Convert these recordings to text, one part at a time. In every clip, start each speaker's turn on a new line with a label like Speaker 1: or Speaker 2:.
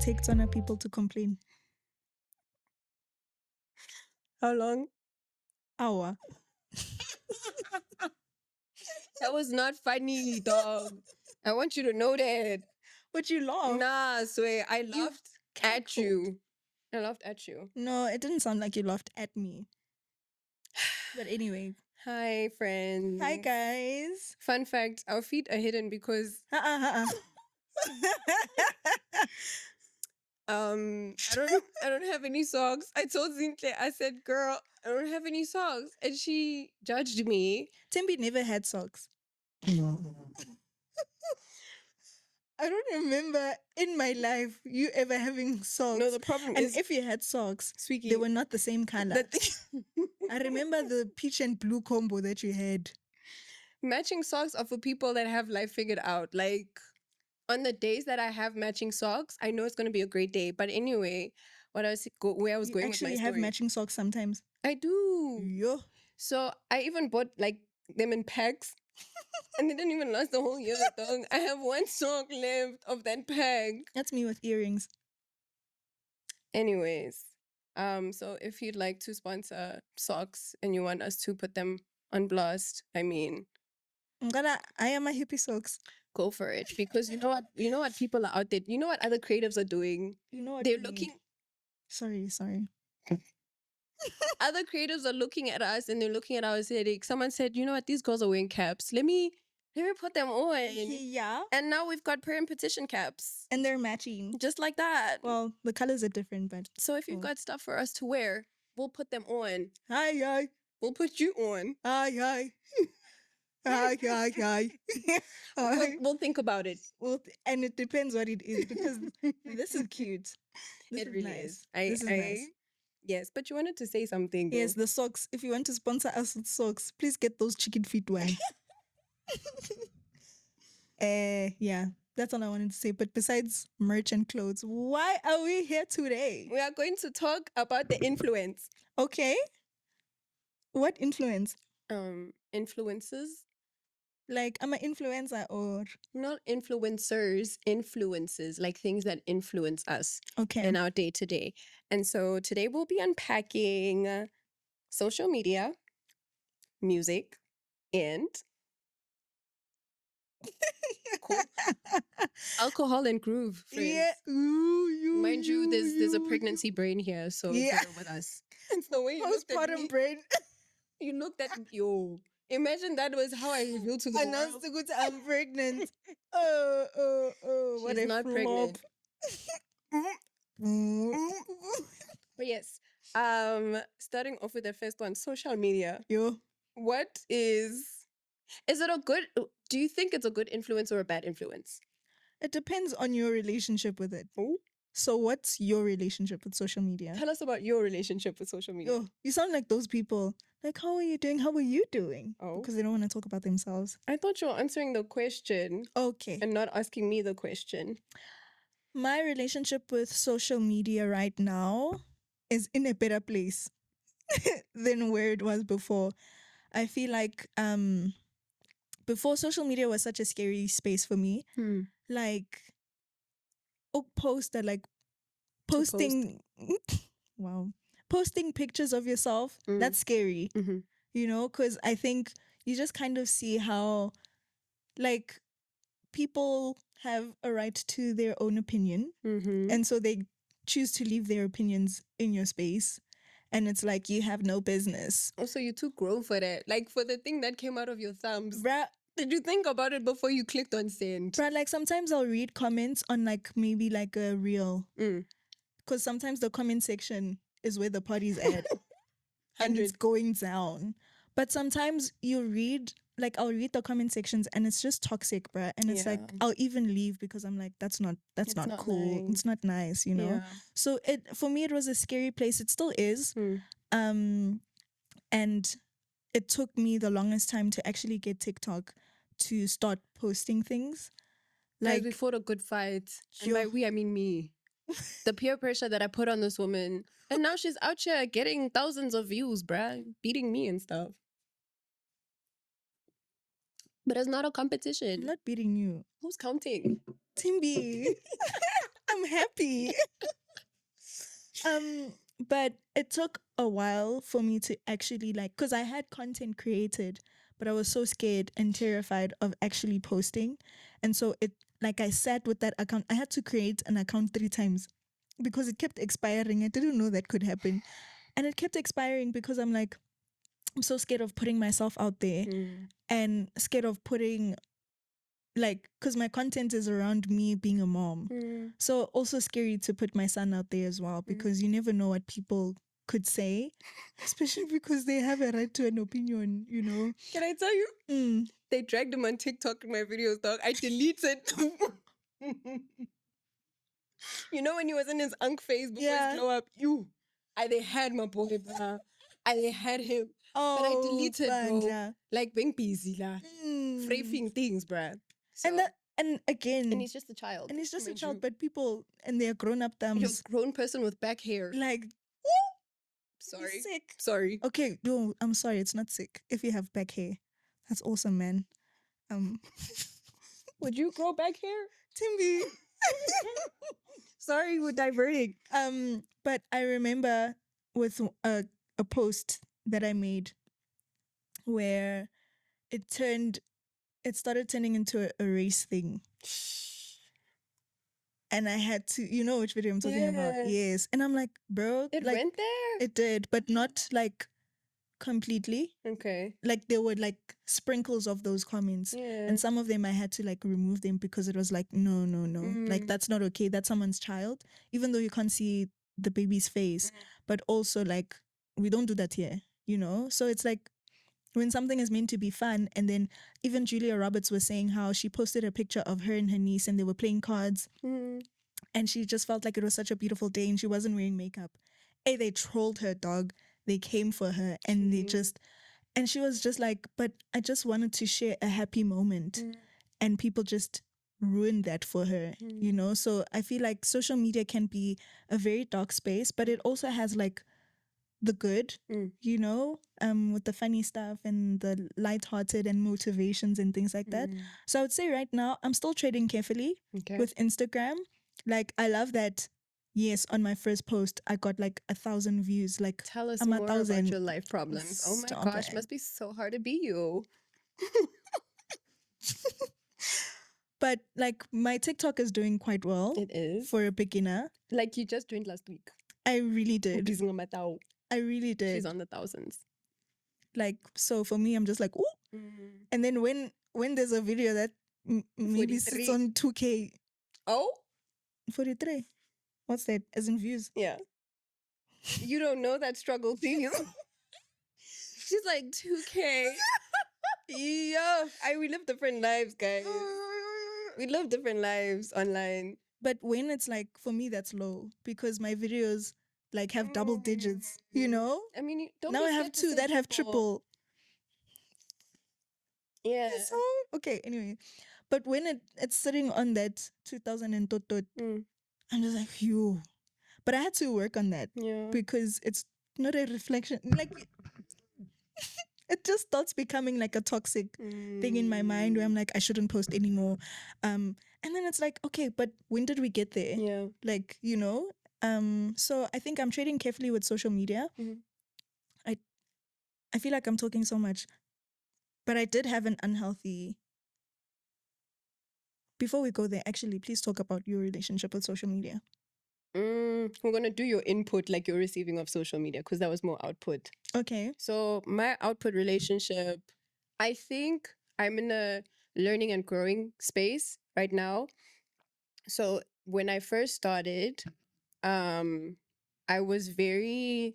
Speaker 1: take Tswana people to complain?
Speaker 2: How long?
Speaker 1: Hour.
Speaker 2: That was not funny, dog. I want you to know that.
Speaker 1: But you laughed.
Speaker 2: Nah, swear. I
Speaker 1: You
Speaker 2: laughed at you. I laughed at you.
Speaker 1: No, it didn't sound like you laughed at me. But anyway.
Speaker 2: Hi, friends.
Speaker 1: Hi, guys.
Speaker 2: Fun fact, our feet are hidden because I don't have any socks. I told Zintle, I said, girl, I don't have any socks. And she judged me.
Speaker 1: Timby never had socks. I don't remember in my life you ever having socks.
Speaker 2: No, the problem
Speaker 1: and
Speaker 2: is...
Speaker 1: if you had socks,
Speaker 2: Squeaky,
Speaker 1: they were not the same color. I remember the peach and blue combo that you had.
Speaker 2: Matching socks are for people that have life figured out. Like, on the days that I have matching socks, I know it's going to be a great day. But anyway, where I was going with my story.
Speaker 1: Actually have matching socks sometimes.
Speaker 2: I do.
Speaker 1: Yeah.
Speaker 2: So I even bought like them in packs. And they didn't even last the whole year, dog. I have one sock left of that pack.
Speaker 1: That's me with earrings.
Speaker 2: Anyways, so if you'd like to sponsor socks and you want us to put them on blast, I mean,
Speaker 1: I am a hippie socks.
Speaker 2: Go for it. Because you know what people are out there. You know what other creatives are doing.
Speaker 1: You know what
Speaker 2: they're looking.
Speaker 1: Sorry.
Speaker 2: Other creatives are looking at us and they're looking at our aesthetic. Someone said, you know what, these girls are wearing caps. Let me put them on.
Speaker 1: Yeah.
Speaker 2: And now we've got prayer and petition caps.
Speaker 1: And they're matching.
Speaker 2: Just like that.
Speaker 1: Well, the colors are different, but...
Speaker 2: So if you've got stuff for us to wear, we'll put them on.
Speaker 1: Hi.
Speaker 2: We'll put you on.
Speaker 1: Hi.
Speaker 2: We'll think about it.
Speaker 1: And it depends what it is, because this is cute. This is nice. This is nice.
Speaker 2: Yes, but you wanted to say something. Though.
Speaker 1: Yes, the socks. If you want to sponsor us with socks, please get those chicken feet ones. Yeah, that's all I wanted to say. But besides merch and clothes, why are we here today?
Speaker 2: We are going to talk about the influence.
Speaker 1: Okay. What influence?
Speaker 2: Influences.
Speaker 1: Like, I'm an influencer or...
Speaker 2: Not influencers, influences, like things that influence us in our day-to-day. And so today we'll be unpacking social media, music, and alcohol and groove, friends.
Speaker 1: Yeah.
Speaker 2: Mind you, there's a pregnancy brain here, so bear with us. It's the way you looked at me.
Speaker 1: Postpartum brain.
Speaker 2: You looked at me. Yo. Imagine that was how I revealed to the world.
Speaker 1: I'm pregnant. Oh, what
Speaker 2: She's
Speaker 1: a
Speaker 2: not
Speaker 1: flop.
Speaker 2: pregnant. But yes, starting off with the first one, social media.
Speaker 1: Yo.
Speaker 2: What is it a good, do you think it's a good influence or a bad influence?
Speaker 1: It depends on your relationship with it.
Speaker 2: Ooh.
Speaker 1: So what's your relationship with social media?
Speaker 2: Tell us about your relationship with social media.
Speaker 1: Yo, you sound like those people. Like, how are you doing? How are you doing?
Speaker 2: Oh.
Speaker 1: Because they don't want to talk about themselves.
Speaker 2: I thought you were answering the question.
Speaker 1: Okay.
Speaker 2: And not asking me the question.
Speaker 1: My relationship with social media right now is in a better place than where it was before. I feel like before, social media was such a scary space for me. Like, posting wow, posting pictures of yourself, that's scary. You know, because I think you just kind of see how, like, people have a right to their own opinion, and so they choose to leave their opinions in your space, and it's like, you have no business.
Speaker 2: Also, you're too grown for that. Like, for the thing that came out of your thumbs.
Speaker 1: Bruh,
Speaker 2: did you think about it before you clicked on send?
Speaker 1: Bruh, like, sometimes I'll read comments on, like, maybe like a reel, because sometimes the comment section is where the party's at. And it's going down. But sometimes you read, like, I'll read the comment sections and it's just toxic, bruh. And it's like, I'll even leave because I'm like, that's not cool. Nice. It's not nice, you know? Yeah. So for me, it was a scary place. It still is. And it took me the longest time to actually get TikTok to start posting things.
Speaker 2: Like, we fought a good fight. And by we, I mean me. The peer pressure that I put on this woman. And now she's out here getting thousands of views, bruh. Beating me and stuff. But it's not a competition.
Speaker 1: I'm not beating you.
Speaker 2: Who's counting?
Speaker 1: Timby. I'm happy. But it took a while for me to actually because I had content created, but I was so scared and terrified of actually posting. And so I sat with that account. I had to create an account 3 times because it kept expiring. I didn't know that could happen. And it kept expiring because I'm so scared of putting myself out there and scared of putting because my content is around me being a mom. So also scary to put my son out there as well because you never know what people could say, especially because they have a right to an opinion, you know.
Speaker 2: Can I tell you? They dragged him on TikTok in my videos, dog. I deleted. You know when he was in his unk phase before his glow up? They had my boy, bro. They had him.
Speaker 1: Oh,
Speaker 2: but I deleted, bro. Like being busy, la. Frafing things, bro. So,
Speaker 1: and again,
Speaker 2: and he's just a child.
Speaker 1: And he's just a child, but people and they're grown-up thumbs.
Speaker 2: You're a grown person with back hair.
Speaker 1: Like,
Speaker 2: sorry.
Speaker 1: Sick.
Speaker 2: Sorry.
Speaker 1: Okay, no, I'm sorry, it's not sick. If you have back hair, that's awesome, man.
Speaker 2: Would you grow back hair?
Speaker 1: Timby.
Speaker 2: Sorry, we're diverting.
Speaker 1: But I remember with a post that I made where it started turning into a race thing. And I had to, you know which video I'm talking about? Yes. And I'm like, bro.
Speaker 2: It went there?
Speaker 1: It did, but not completely.
Speaker 2: Okay.
Speaker 1: There were sprinkles of those comments.
Speaker 2: Yeah.
Speaker 1: And some of them I had to remove them because it was no. That's not okay. That's someone's child. Even though you can't see the baby's face. But also we don't do that here, you know? So it's when something is meant to be fun, and then even Julia Roberts was saying how she posted a picture of her and her niece and they were playing cards and she just felt like it was such a beautiful day and she wasn't wearing makeup. Hey, they trolled her, dog. They came for her and and she was just but I just wanted to share a happy moment and people just ruined that for her, you know? So I feel like social media can be a very dark space, but it also has the good, you know, with the funny stuff and the lighthearted and motivations and things like that. So I would say right now, I'm still trading carefully with Instagram. I love that. Yes, on my first post, I got 1,000 views.
Speaker 2: Tell us more about your life problems. Oh my gosh, must be so hard to be you.
Speaker 1: But my TikTok is doing quite well.
Speaker 2: It is.
Speaker 1: For a beginner.
Speaker 2: You just joined last week.
Speaker 1: I really did. I really did.
Speaker 2: She's on the thousands.
Speaker 1: So for me, I'm just ooh. And then when there's a video that maybe sits on 2K.
Speaker 2: Oh?
Speaker 1: 43. What's that? As in views?
Speaker 2: Yeah. You don't know that struggle, do you? She's 2K. Yo, we live different lives, guys. We live different lives online.
Speaker 1: But when it's for me, that's low because my videos have double digits, you know?
Speaker 2: I mean, don't
Speaker 1: now I have 2 that have triple.
Speaker 2: Yeah.
Speaker 1: So, okay, anyway. But when it's sitting on that 2000 and tot, I'm just phew. But I had to work on that because it's not a reflection. It just starts becoming a toxic thing in my mind where I'm I shouldn't post anymore. And then it's okay, but when did we get there?
Speaker 2: Yeah.
Speaker 1: You know? So I think I'm trading carefully with social media. I feel like I'm talking so much, but I did have an unhealthy. Before we go there, actually, please talk about your relationship with social media.
Speaker 2: We're going to do your input your receiving of social media because that was more output.
Speaker 1: Okay.
Speaker 2: So my output relationship, I think I'm in a learning and growing space right now. So when I first started, I was very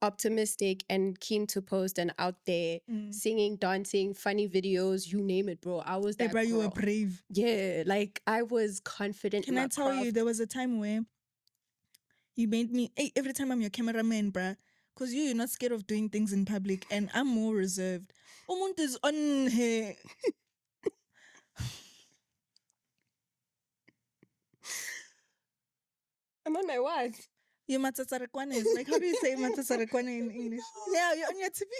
Speaker 2: optimistic and keen to post and out there singing, dancing, funny videos, you name it, bro. I was that
Speaker 1: bro, you were brave.
Speaker 2: Yeah, I was confident.
Speaker 1: Can I tell you, there was a time where you made me, hey, every time I'm your cameraman, bruh, because you're not scared of doing things in public and I'm more reserved. Umuntu is on here.
Speaker 2: I'm on my what?
Speaker 1: You're matasaraquanes. How do you say matasaraquane in English? Yeah, you're on your tippy.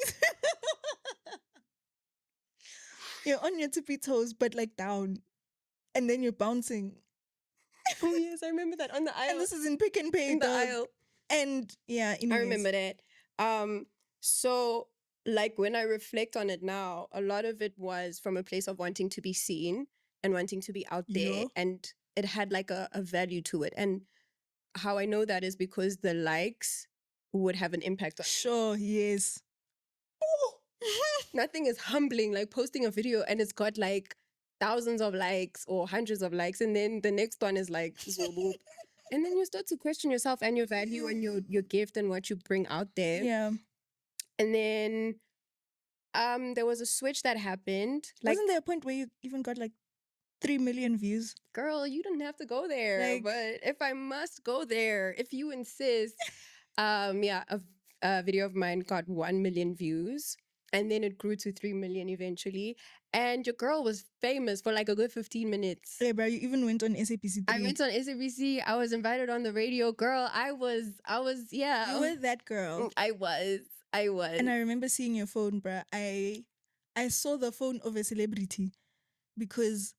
Speaker 1: You're on your tippy toes, but down. And then you're bouncing.
Speaker 2: Oh yes, I remember that on the aisle.
Speaker 1: And this is in Pick and Pay.
Speaker 2: In the aisle.
Speaker 1: And yeah, anyways.
Speaker 2: I remember that. So like when I reflect on it now, a lot of it was from a place of wanting to be seen and wanting to be out there, and it had like a value to it. And how I know that is because the likes would have an impact on
Speaker 1: Sure, yes.
Speaker 2: Nothing is humbling like posting a video and it's got like thousands of likes or hundreds of likes, and then the next one is like Zobo. And then you start to question yourself and your value and your gift and what you bring out there.
Speaker 1: Yeah.
Speaker 2: And then there was a switch that happened. Like,
Speaker 1: wasn't there a point where you even got like 3 million views?
Speaker 2: Girl, you didn't have to go there. Like, but if I must go there, if you insist. Yeah, a video of mine got 1 million views. And then it grew to 3 million eventually. And your girl was famous for like a good 15 minutes.
Speaker 1: Yeah, bro, you even went on SABC 3.
Speaker 2: I went on SABC. I was invited on the radio. Girl, I was, yeah.
Speaker 1: You were that girl.
Speaker 2: I was.
Speaker 1: And I remember seeing your phone, bro. I saw the phone of a celebrity because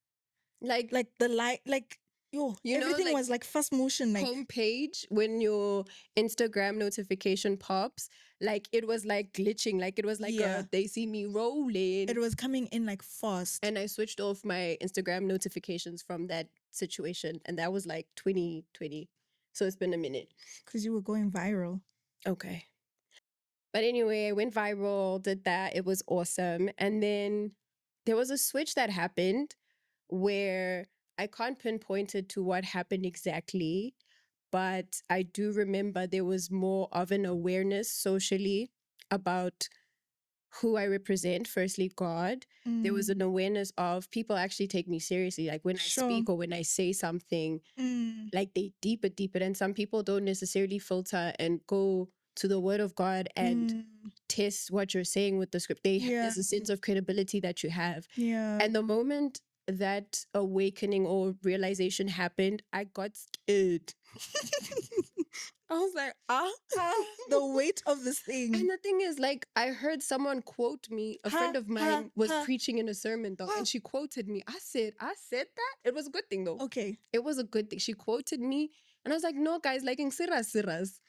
Speaker 1: like the light, like, yo, you everything know, like, was like fast motion. Like
Speaker 2: homepage, when your Instagram notification pops, like it was like glitching, like it was like they see me rolling.
Speaker 1: It was coming in like fast.
Speaker 2: And I switched off my Instagram notifications from that situation, and that was like 2020. So it's been a minute.
Speaker 1: Because you were going viral.
Speaker 2: Okay. But anyway, I went viral, did that. It was awesome. And then there was a switch that happened where I can't pinpoint it to what happened exactly, but I do remember there was more of an awareness socially about who I represent. Firstly, God. There was an awareness of people actually take me seriously. Like when I speak or when I say something, like they deep it. And some people don't necessarily filter and go to the word of God and test what you're saying with the script. There's a sense of credibility that you have.
Speaker 1: Yeah.
Speaker 2: And the moment that awakening or realization happened, I got scared. I was like,
Speaker 1: the weight of this thing.
Speaker 2: And the thing is, like, I heard someone quote me. A friend of mine was preaching in a sermon, though, and she quoted me. I said that? It was a good thing, though.
Speaker 1: Okay.
Speaker 2: It was a good thing. She quoted me, and I was like, no, guys, like, in siras.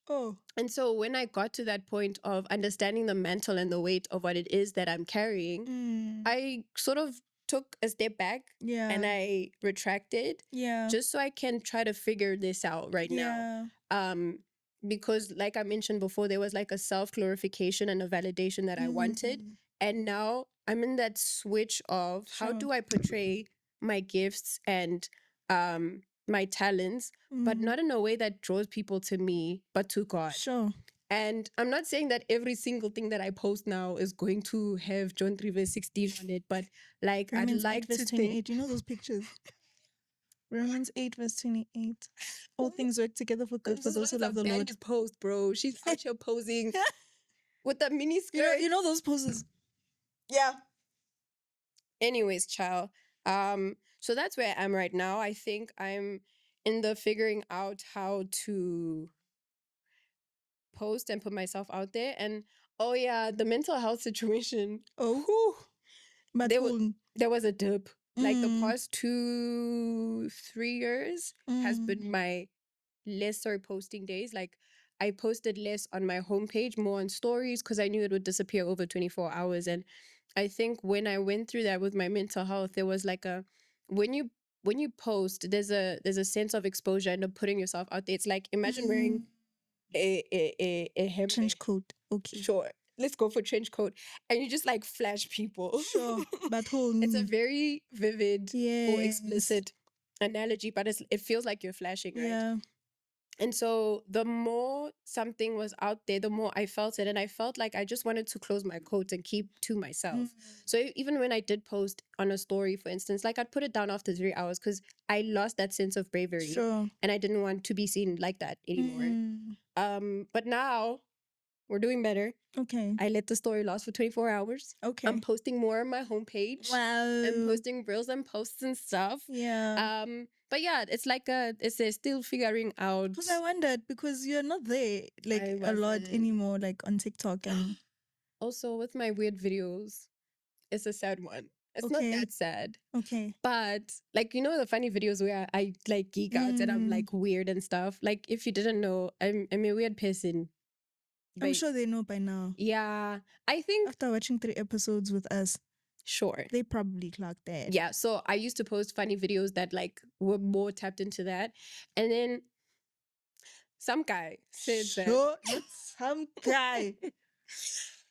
Speaker 1: Oh.
Speaker 2: And so when I got to that point of understanding the mantle and the weight of what it is that I'm carrying, I sort of took a step back and I retracted just so I can try to figure this out right now. Because like I mentioned before, there was like a self-glorification and a validation that I wanted. And now I'm in that switch of how do I portray my gifts and my talents, but not in a way that draws people to me, but to God.
Speaker 1: Sure.
Speaker 2: And I'm not saying that every single thing that I post now is going to have John 3 verse 16 on it, but like
Speaker 1: Romans
Speaker 2: I'd like
Speaker 1: 8 verse
Speaker 2: to
Speaker 1: 28.
Speaker 2: think...
Speaker 1: You know those pictures? Romans 8 verse 28. All things work together for good for those who love the Lord.
Speaker 2: Post, bro. She's out here posing with that mini skirt.
Speaker 1: You know those poses? Yeah.
Speaker 2: Anyways, child. So that's where I am right now. I think I'm in the figuring out how to post and put myself out there. And oh yeah, the mental health situation.
Speaker 1: Oh, but
Speaker 2: there was a dip. Like the past 2-3 years has been my lesser posting days. Like I posted less on my homepage, more on stories, because I knew it would disappear over 24 hours. And I think when I went through that with my mental health, there was like when you post, there's a sense of exposure and of putting yourself out there. It's like imagine wearing a
Speaker 1: trench coat. Okay.
Speaker 2: Sure. Let's go for trench coat. And you just like flash people.
Speaker 1: Sure. But
Speaker 2: it's a very vivid or explicit analogy, but it feels like you're flashing, right?
Speaker 1: Yeah.
Speaker 2: And so the more something was out there, the more I felt it. And I felt like I just wanted to close my coat and keep to myself. So even when I did post on a story, for instance, like I'd put it down after 3 hours because I lost that sense of bravery.
Speaker 1: Sure.
Speaker 2: And I didn't want to be seen like that anymore. But now we're doing better.
Speaker 1: Okay.
Speaker 2: I let the story last for 24 hours.
Speaker 1: Okay.
Speaker 2: I'm posting more on my homepage.
Speaker 1: Wow.
Speaker 2: I'm posting reels and posts and stuff.
Speaker 1: Yeah.
Speaker 2: But yeah, it's like it's still figuring out.
Speaker 1: Because I wondered, because you're not there like a lot anymore, like on TikTok and
Speaker 2: also with my weird videos, it's a sad one. It's not
Speaker 1: Okay.
Speaker 2: that sad.
Speaker 1: Okay.
Speaker 2: But like, you know, the funny videos where I like geek out and I'm like weird and stuff. Like, if you didn't know, I'm a weird person.
Speaker 1: I'm sure they know by now.
Speaker 2: Yeah. I think
Speaker 1: after watching 3 episodes with us,
Speaker 2: sure,
Speaker 1: they probably clocked that.
Speaker 2: Yeah. So I used to post funny videos that like were more tapped into that. And then some guy said that.
Speaker 1: Sure, not some guy.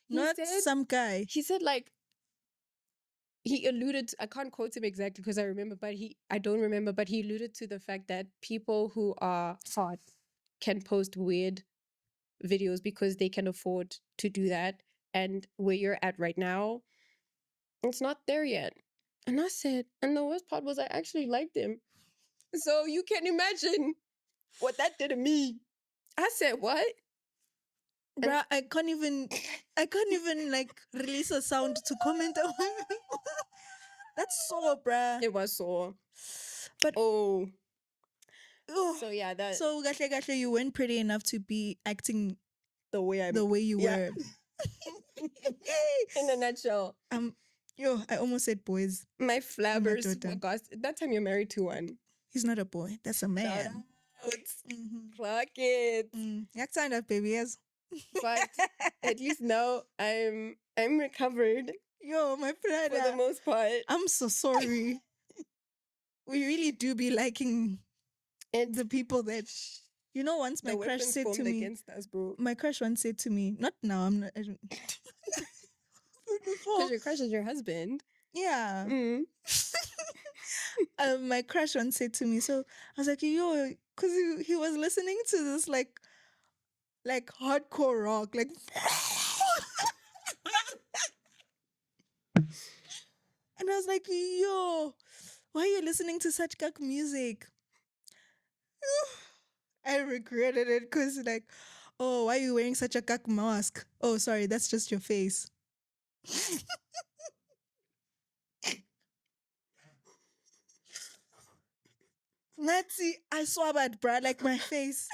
Speaker 1: Not
Speaker 2: said,
Speaker 1: some guy.
Speaker 2: He said like, he alluded, I can't quote him exactly because I don't remember, but he alluded to the fact that people who are hot can post weird videos because they can afford to do that. And where you're at right now, it's not there yet. And I said, and the worst part was I actually liked him. So you can imagine what that did to me. I said, what?
Speaker 1: Bruh, I can't even like release a sound to comment on. That's sore, bruh.
Speaker 2: It was sore.
Speaker 1: But
Speaker 2: so yeah, that.
Speaker 1: So gahle you weren't pretty enough to be acting
Speaker 2: the way
Speaker 1: you were.
Speaker 2: In a nutshell.
Speaker 1: I almost said boys.
Speaker 2: My flabbers. Oh gosh, that time you're married to one.
Speaker 1: He's not a boy. That's a man.
Speaker 2: Clock it.
Speaker 1: Next time up, baby. Yes.
Speaker 2: But at least now I'm recovered.
Speaker 1: Yo, my brother.
Speaker 2: For the most part.
Speaker 1: I'm so sorry. We really do be liking the people that, you know, once my crush said to me,
Speaker 2: against us, bro.
Speaker 1: My crush once said to me, not now, I'm not.
Speaker 2: Because your crush is your husband.
Speaker 1: Yeah. My crush once said to me, so I was like, yo, because he was listening to this like hardcore rock, like. And I was like, yo, why are you listening to such cuck music? I regretted it because like, oh, why are you wearing such a cuck mask? Oh, sorry, that's just your face. Nazi, I swabbered, bruh, like my face.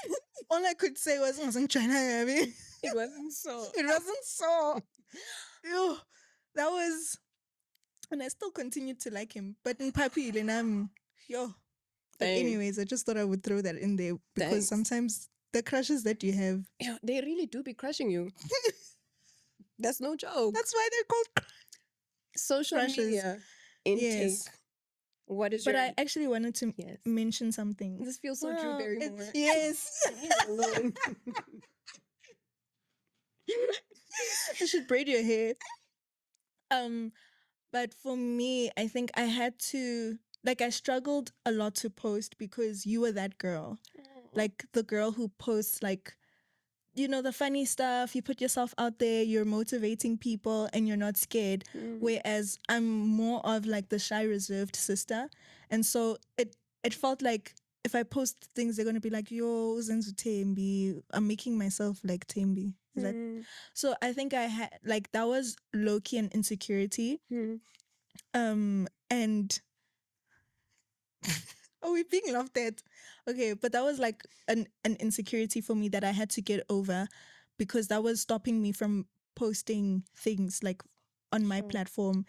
Speaker 1: All I could say was, I wasn't China, I mean.
Speaker 2: It wasn't so.
Speaker 1: It wasn't so. Yo, that was... And I still continued to like him. But in Papi, then But anyways, I just thought I would throw that in there. Because sometimes the crushes that you have...
Speaker 2: Yeah, they really do be crushing you. That's no joke.
Speaker 1: That's why they're called
Speaker 2: social media intake.
Speaker 1: Yes.
Speaker 2: What is
Speaker 1: But I actually wanted to mention something.
Speaker 2: This feels so Drew Barrymore.
Speaker 1: Yes. You should braid your hair. But for me, I think I had to, like, I struggled a lot to post because you were that girl. Like, the girl who posts, like, you know, the funny stuff, you put yourself out there, you're motivating people and you're not scared. Whereas I'm more of like the shy, reserved sister. And so it felt like if I post things, they're going to be like, yo, Zenzu Tembi. I'm making myself like Tembi. Is that? So I think I had, like, that was low-key an insecurity. And oh, we're being laughed at. Okay, but that was like an insecurity for me that I had to get over because that was stopping me from posting things like on my platform.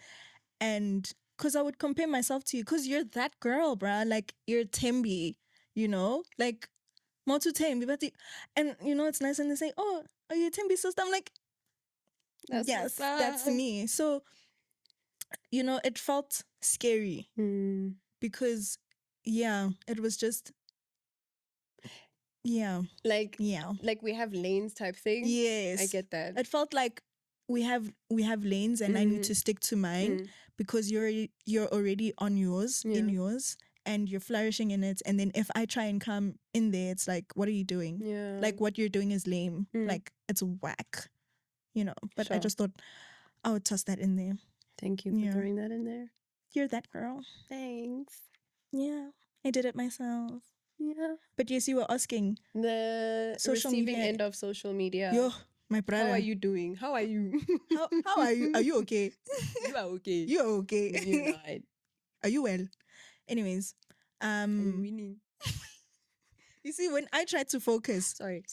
Speaker 1: And because I would compare myself to you because you're that girl, bruh. Like, you're Tembi, you know? Like, Motu Tembi. And, you know, it's nice when they say, oh, are you a Tembi sister? I'm like, yes, that's me. So, you know, it felt scary because, it was just,
Speaker 2: like we have lanes type thing.
Speaker 1: Yes,
Speaker 2: I get that.
Speaker 1: It felt like we have lanes, and I need to stick to mine because you're already on yours, in yours, and you're flourishing in it. And then if I try and come in there, it's like, what are you doing? Yeah, like what you're doing is lame. Like, it's whack, you know. But I just thought I would toss that in there.
Speaker 2: Thank you for throwing that in there.
Speaker 1: You're that girl.
Speaker 2: Thanks.
Speaker 1: Yeah, I did it myself.
Speaker 2: Yeah.
Speaker 1: But yes, you were asking.
Speaker 2: The social receiving end of social media.
Speaker 1: Yo, my brother.
Speaker 2: How are you doing? How are you?
Speaker 1: How are you? Are you okay?
Speaker 2: You are okay.
Speaker 1: You are okay.
Speaker 2: No, you're not.
Speaker 1: Are you well? Anyways.
Speaker 2: Are you winning?
Speaker 1: You see, when I try to focus.
Speaker 2: Sorry.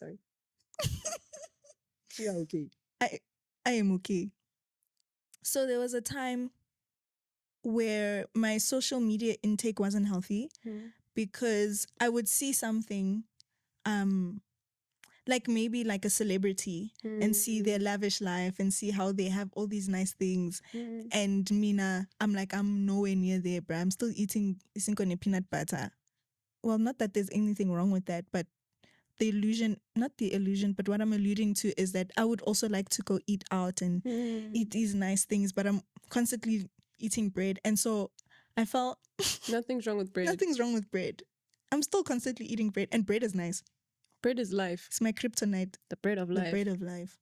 Speaker 2: You are okay.
Speaker 1: I am okay. So there was a time where my social media intake wasn't healthy because I would see something, like maybe like a celebrity and see their lavish life and see how they have all these nice things. And Mina, I'm like, I'm nowhere near there, bruh. I'm still eating isinkone peanut butter. Well, not that there's anything wrong with that, but the illusion, not the illusion, but what I'm alluding to is that I would also like to go eat out and eat these nice things, but I'm constantly eating bread. And so I felt
Speaker 2: nothing's wrong with bread.
Speaker 1: Nothing's wrong with bread. I'm still constantly eating bread, and bread is nice.
Speaker 2: Bread is life.
Speaker 1: It's my kryptonite.
Speaker 2: The bread of life.
Speaker 1: The bread of life.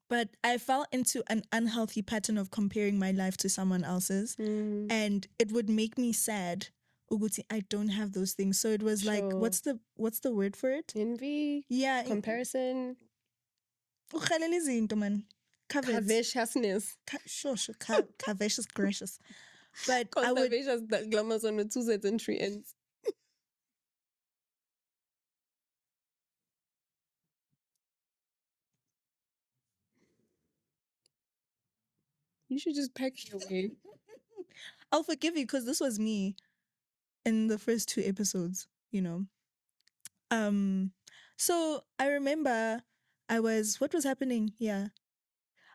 Speaker 1: But I fell into an unhealthy pattern of comparing my life to someone else's, and it would make me sad. Uguti, I don't have those things. So it was like, what's the word for it?
Speaker 2: Envy.
Speaker 1: Yeah.
Speaker 2: Comparison.
Speaker 1: Covetousness. Sure. Covetous gracious. But I would.
Speaker 2: That glamours on the 2 Z's and 3 N's. You should just pack it away.
Speaker 1: I'll forgive you because this was me in the first 2 episodes, you know. So I remember what was happening? Yeah.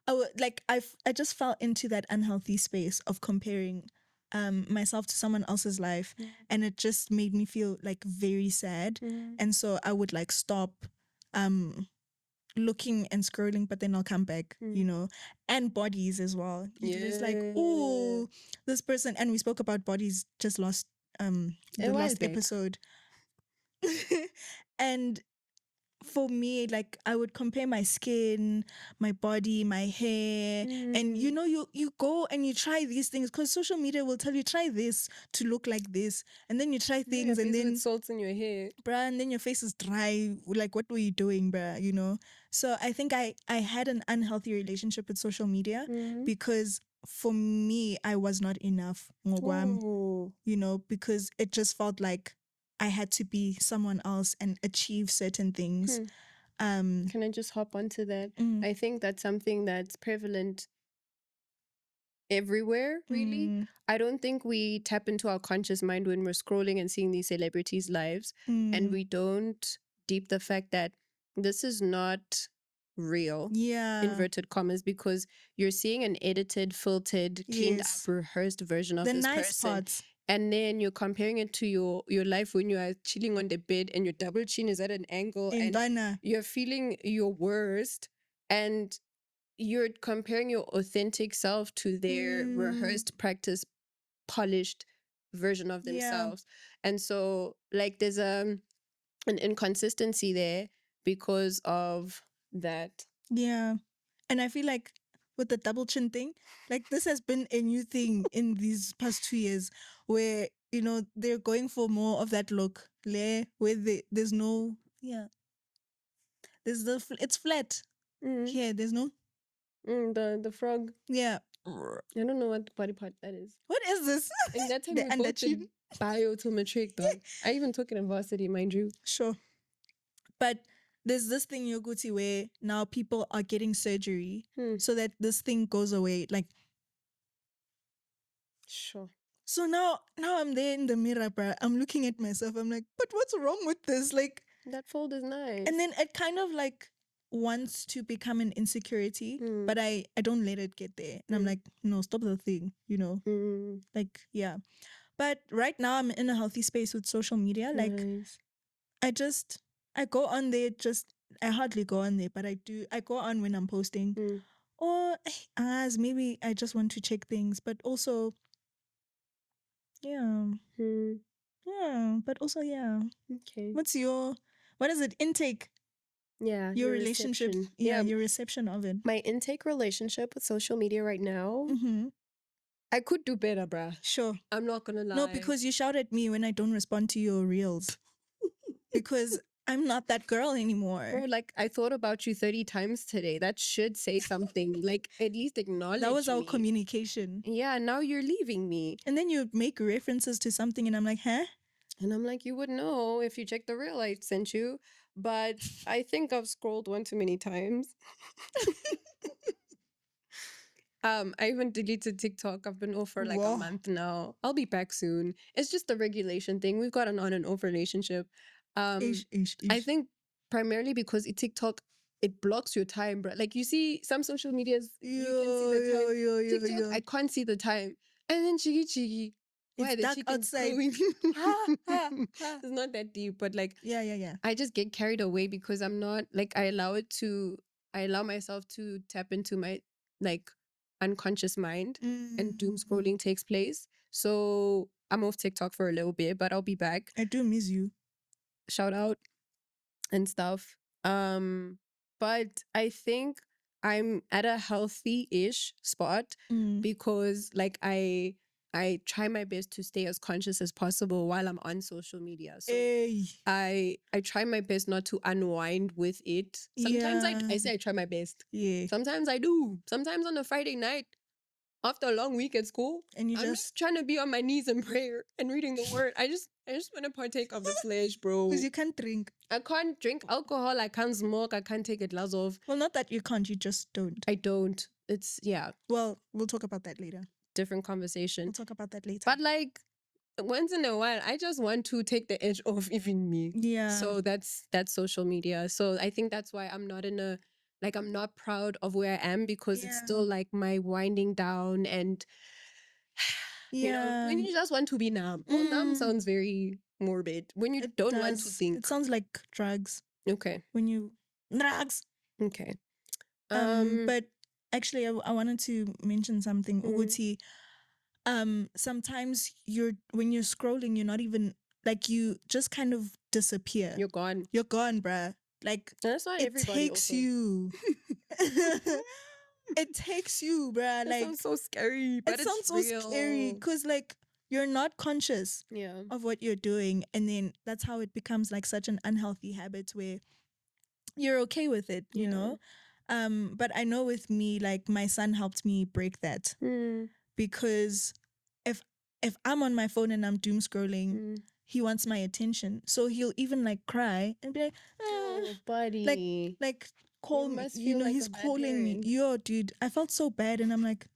Speaker 1: I just fell into that unhealthy space of comparing myself to someone else's life, and it just made me feel like very sad. And so I would like stop looking and scrolling, but then I'll come back, you know, and bodies as well. It's like, oh, this person, and we spoke about bodies just last the last episode. And for me, like I would compare my skin, my body, my hair, and you know, you go and you try these things because social media will tell you try this to look like this, and then you try things, and then
Speaker 2: salt in your hair,
Speaker 1: bruh, and then your face is dry. Like, what were you doing, bruh? You know. So I think I had an unhealthy relationship with social media because for me I was not enough, you know, because it just felt like I had to be someone else and achieve certain things.
Speaker 2: Can I just hop onto that? I think that's something that's prevalent everywhere, really. I don't think we tap into our conscious mind when we're scrolling and seeing these celebrities' lives, and we don't deep the fact that this is not real, inverted commas, because you're seeing an edited, filtered, cleaned up, rehearsed version of
Speaker 1: the
Speaker 2: this
Speaker 1: nice
Speaker 2: person.
Speaker 1: parts.
Speaker 2: And then you're comparing it to your life when you are chilling on the bed and your double chin is at an angle and you're feeling your worst, and you're comparing your authentic self to their rehearsed, practiced, polished version of themselves. And so like there's an inconsistency there because of that.
Speaker 1: Yeah. And I feel like with the double chin thing, like this has been a new thing in these past 2 years where, you know, they're going for more of that look, where there's no, it's flat. Here, there's no.
Speaker 2: The frog.
Speaker 1: Yeah.
Speaker 2: I don't know what body part that is.
Speaker 1: What is this?
Speaker 2: And that time we both did bio to matric, dog. I even took it in varsity, mind you.
Speaker 1: Sure. But there's this thing, Yoguti, where now people are getting surgery so that this thing goes away. Like,
Speaker 2: sure.
Speaker 1: So now I'm there in the mirror, bruh. I'm looking at myself. I'm like, but what's wrong with this? Like,
Speaker 2: that fold is nice.
Speaker 1: And then it kind of like wants to become an insecurity, but I don't let it get there. And I'm like, no, stop the thing, you know? Like, yeah. But right now I'm in a healthy space with social media. Like, I go on there I hardly go on there, but I go on when I'm posting. Or as maybe I just want to check things, but also, yeah. Yeah, but also, yeah.
Speaker 2: Okay.
Speaker 1: What is it? Intake?
Speaker 2: Yeah.
Speaker 1: Your relationship.
Speaker 2: Reception.
Speaker 1: Yeah, your reception of it.
Speaker 2: My intake relationship with social media right now, I could do better, bruh.
Speaker 1: Sure.
Speaker 2: I'm not gonna lie.
Speaker 1: No, because you shout at me when I don't respond to your reels. Because I'm not that girl anymore.
Speaker 2: Bro, like I thought about you 30 times today. That should say something. Like at least acknowledge
Speaker 1: That was our
Speaker 2: me.
Speaker 1: communication.
Speaker 2: Yeah, now you're leaving me.
Speaker 1: And then you make references to something and I'm like, huh?
Speaker 2: And I'm like, you would know if you checked the reel I sent you. But I think I've scrolled one too many times. I even deleted TikTok. I've been off for like a
Speaker 1: Whoa.
Speaker 2: month now. I'll be back soon. It's just a regulation thing. We've got an on and off relationship. I think primarily because TikTok, it blocks your time, bro. Like you see some social medias, you can see the time. TikTok, I can't see the time. And then chigi. Why
Speaker 1: It's
Speaker 2: the
Speaker 1: dark
Speaker 2: chickens
Speaker 1: outside.
Speaker 2: crowing?
Speaker 1: Ha, ha, ha.
Speaker 2: It's not that deep, but like
Speaker 1: Yeah.
Speaker 2: I just get carried away because I'm not like I allow myself to tap into my like unconscious mind and doom scrolling takes place. So I'm off TikTok for a little bit, but I'll be back.
Speaker 1: I do miss you.
Speaker 2: Shout out and stuff. But I think I'm at a healthy-ish spot because like I try my best to stay as conscious as possible while I'm on social media. So I try my best not to unwind with it. Sometimes I say I try my best.
Speaker 1: Yeah.
Speaker 2: Sometimes I do. Sometimes on a Friday night after a long week at school, I'm just trying to be on my knees in prayer and reading the word. I just want to partake of the flesh, bro.
Speaker 1: Because you can't drink.
Speaker 2: I can't drink alcohol. I can't smoke. I can't take a glass of.
Speaker 1: Well, not that you can't. You just don't.
Speaker 2: I don't. It's, yeah.
Speaker 1: Well, we'll talk about that later.
Speaker 2: Different conversation.
Speaker 1: We'll talk about that later.
Speaker 2: But like, once in a while, I just want to take the edge off even me.
Speaker 1: Yeah.
Speaker 2: So that's social media. So I think that's why I'm not in a, like, I'm not proud of where I am because it's still like my winding down and, you know, when you just want to be numb. Well, numb sounds very morbid. When you don't want to think.
Speaker 1: It sounds like drugs.
Speaker 2: Okay.
Speaker 1: When you, drugs.
Speaker 2: Okay.
Speaker 1: But actually, I wanted to mention something. Uguti, sometimes when you're scrolling, you're not even, like, you just kind of disappear.
Speaker 2: You're gone.
Speaker 1: You're gone, bruh. Like,
Speaker 2: that's not
Speaker 1: it takes you. It takes you, bruh.
Speaker 2: That sounds so scary, but
Speaker 1: it sounds so scary because, like, you're not conscious of what you're doing. And then that's how it becomes, like, such an unhealthy habit where you're okay with it, you know? But I know with me, like, my son helped me break that because if I'm on my phone and I'm doom scrolling, he wants my attention. So he'll even like cry and be like,
Speaker 2: oh, buddy.
Speaker 1: Like call me. You know,
Speaker 2: like
Speaker 1: he's calling me. Yo, dude, I felt so bad. And I'm like,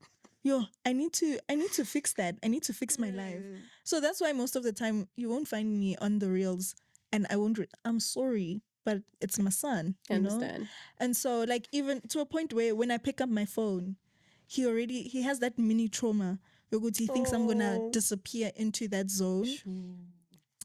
Speaker 1: yo, I need to fix that. I need to fix my life. So that's why most of the time you won't find me on the reels and I won't, I'm sorry, but it's my son, you
Speaker 2: understand.
Speaker 1: know? And so like even to a point where when I pick up my phone, he has that mini trauma. He thinks I'm gonna disappear into that zone.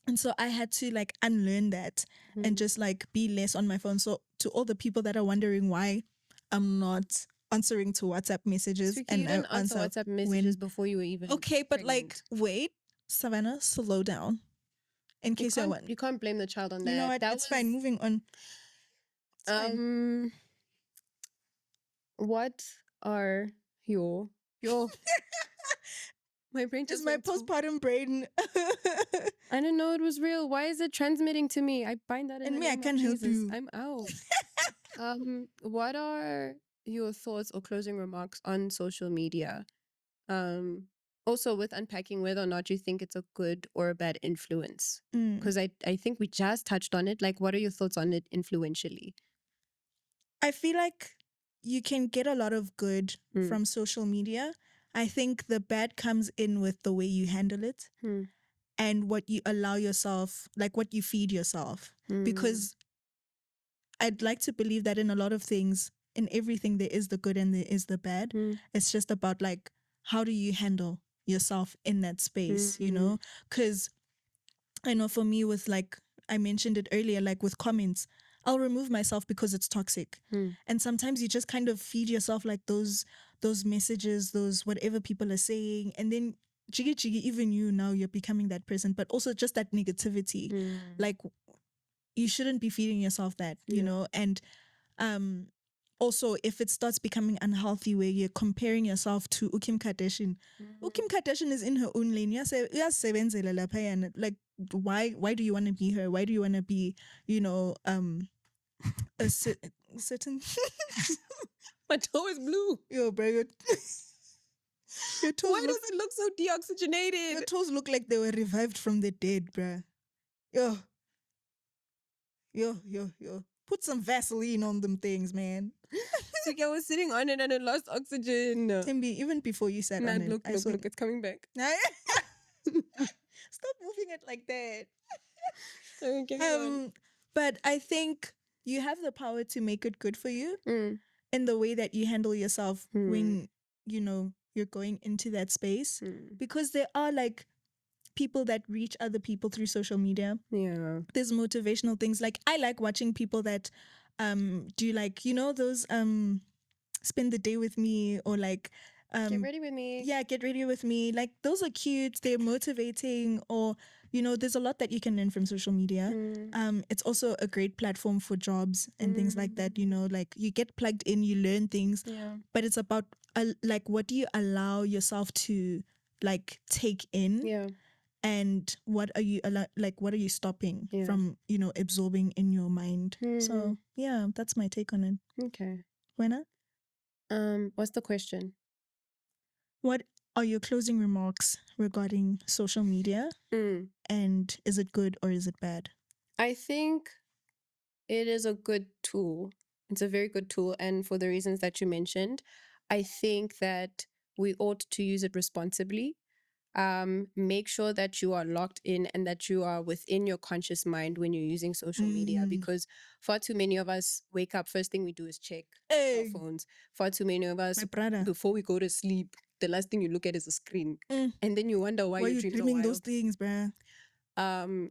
Speaker 1: And so I had to like unlearn that and just like be less on my phone. So to all the people that are wondering why I'm not answering to WhatsApp messages,
Speaker 2: and you didn't answer WhatsApp messages before you were even
Speaker 1: okay, but like wait, Savannah, slow down. In case
Speaker 2: you can't blame the child on that.
Speaker 1: You know what? That's fine. Moving on.
Speaker 2: What are your my brain just
Speaker 1: my postpartum brain.
Speaker 2: I didn't know it was real. Why is it transmitting to me? I bind that in
Speaker 1: and
Speaker 2: the
Speaker 1: me, I
Speaker 2: name
Speaker 1: can't
Speaker 2: of
Speaker 1: help
Speaker 2: Jesus.
Speaker 1: you.
Speaker 2: I'm out. What are your thoughts or closing remarks on social media? Also with unpacking whether or not you think it's a good or a bad influence. Because I think we just touched on it. Like, what are your thoughts on it influentially?
Speaker 1: I feel like you can get a lot of good from social media. I think the bad comes in with the way you handle it and what you allow yourself, like what you feed yourself. Because I'd like to believe that in a lot of things, in everything, there is the good and there is the bad. It's just about like, how do you handle yourself in that space, you know? Because I know for me with like, I mentioned it earlier, like with comments, I'll remove myself because it's toxic. And sometimes you just kind of feed yourself like those messages, those whatever people are saying. And then jiggy, even you now, you're becoming that person, but also just that negativity. Like you shouldn't be feeding yourself that, you know? And also if it starts becoming unhealthy where you're comparing yourself to Kim Kardashian. Kim Kardashian is in her own lane. Like why do you want to be her? Why do you want to be, you know, a certain
Speaker 2: my toe is blue.
Speaker 1: Yo, bro, your toes
Speaker 2: why does it look so deoxygenated?
Speaker 1: Your toes look like they were revived from the dead, bruh. Yo. Put some Vaseline on them things, man.
Speaker 2: So I was sitting on it and it lost oxygen.
Speaker 1: Timby, even before you sat on it,
Speaker 2: look, it's coming back.
Speaker 1: Stop moving it like that.
Speaker 2: Sorry, carry on.
Speaker 1: But I think you have the power to make it good for you in the way that you handle yourself when, you know, you're going into that space. Because there are like people that reach other people through social media.
Speaker 2: Yeah.
Speaker 1: There's motivational things. Like I like watching people that do like, you know, those spend the day with me or like
Speaker 2: get ready with me.
Speaker 1: Yeah, get ready with me. Like those are cute. They're motivating, or you know, there's a lot that you can learn from social media. It's also a great platform for jobs and things like that. You know, like you get plugged in, you learn things.
Speaker 2: Yeah.
Speaker 1: But it's about like what do you allow yourself to like take in?
Speaker 2: Yeah.
Speaker 1: And what are you what are you stopping from, you know, absorbing in your mind? So yeah, that's my take on it.
Speaker 2: Okay.
Speaker 1: Wena?
Speaker 2: What's the question?
Speaker 1: What are your closing remarks regarding social media? And is it good or is it bad?
Speaker 2: I think it is a good tool. It's a very good tool. And for the reasons that you mentioned, I think that we ought to use it responsibly. Make sure that you are locked in and that you are within your conscious mind when you're using social media, because far too many of us wake up, first thing we do is check our phones. Far too many of us, before we go to sleep, the last thing you look at is a screen. And then you wonder why your dreams are
Speaker 1: dreaming
Speaker 2: wild.
Speaker 1: those things, bruh.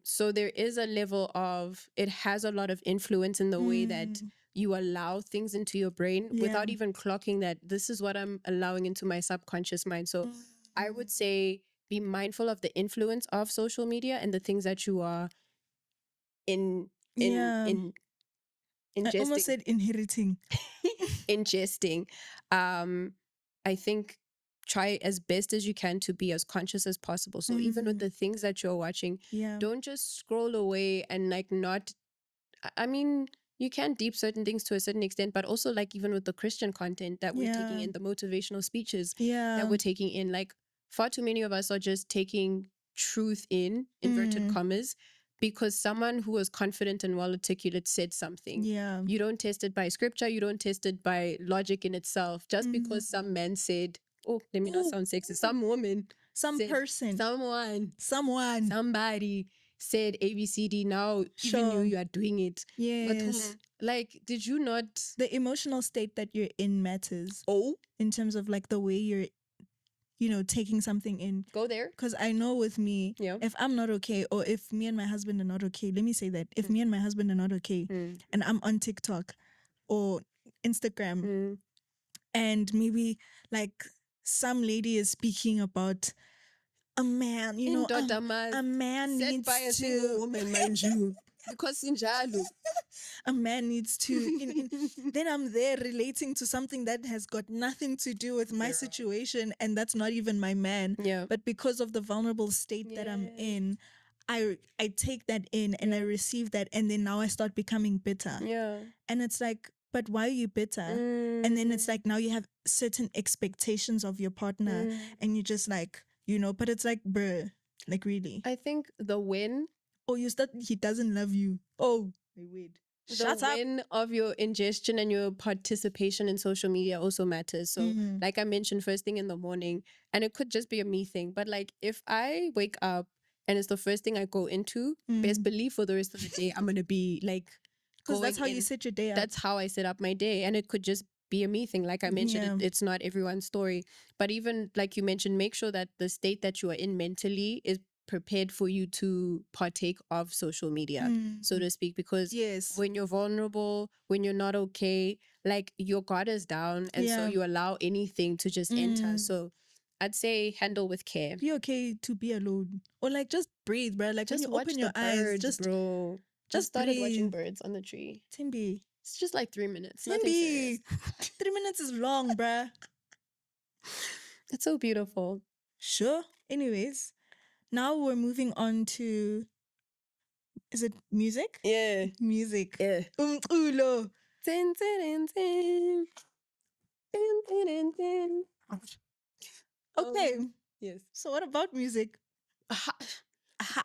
Speaker 2: So there is a level of, it has a lot of influence in the way that you allow things into your brain without even clocking that this is what I'm allowing into my subconscious mind. So I would say be mindful of the influence of social media and the things that you are ingesting.
Speaker 1: I almost said inheriting.
Speaker 2: Ingesting. I think try as best as you can to be as conscious as possible. So even with the things that you're watching, don't just scroll away and like not, I mean, you can deep certain things to a certain extent, but also like even with the Christian content that we're taking in, the motivational speeches that we're taking in, like far too many of us are just taking truth in inverted commas because someone who was confident and well articulate said something. You don't test it by scripture, you don't test it by logic in itself. Just because some man said, oh, let me not sound sexist, some woman,
Speaker 1: person,
Speaker 2: someone,
Speaker 1: somebody
Speaker 2: said ABCD, now even you are doing it.
Speaker 1: Yes.
Speaker 2: But like, did you not?
Speaker 1: The emotional state that you're in matters.
Speaker 2: Oh,
Speaker 1: in terms of like the way you're, you know, taking something in.
Speaker 2: Go there.
Speaker 1: Because I know with me, if I'm not okay, or if me and my husband are not okay, let me say that. If me and my husband are not okay, and I'm on TikTok or Instagram, and maybe like some lady is speaking about a man, you know, a man needs
Speaker 2: by a single woman, mind you. Because sinjalo.
Speaker 1: A man needs to then I'm there relating to something that has got nothing to do with my situation, and that's not even my man. But because of the vulnerable state that I'm in, I take that in and I receive that, and then now I start becoming bitter. And it's like, but why are you bitter? And then it's like now you have certain expectations of your partner, and you're just like, you know, but it's like, bruh, like really.
Speaker 2: I think the win.
Speaker 1: Oh, you start, he doesn't love you. Oh, wait.
Speaker 2: The win of your ingestion and your participation in social media also matters. So like I mentioned, first thing in the morning, and it could just be a me thing, but like if I wake up and it's the first thing I go into, best believe for the rest of the day, I'm going to be like,
Speaker 1: because that's how you set your day up.
Speaker 2: That's how I set up my day. And it could just be a me thing. Like I mentioned, it's not everyone's story. But even like you mentioned, make sure that the state that you are in mentally is prepared for you to partake of social media, so to speak, because when you're vulnerable, when you're not okay, like your guard is down, and so you allow anything to just enter. So I'd say handle with care.
Speaker 1: Be okay to be alone, or like just breathe, bro. Like
Speaker 2: just
Speaker 1: when you open your eyes, just
Speaker 2: bro. Just started watching birds on the tree.
Speaker 1: Timby,
Speaker 2: it's just like 3 minutes.
Speaker 1: Timby, 3 minutes is long, bruh.
Speaker 2: It's so beautiful.
Speaker 1: Sure. Anyways, now we're moving on to, is it music?
Speaker 2: Yeah.
Speaker 1: Music.
Speaker 2: Yeah.
Speaker 1: Ulo.
Speaker 2: Tin, tin, tin. Tin, tin, tin.
Speaker 1: Okay.
Speaker 2: Yes.
Speaker 1: So what about music?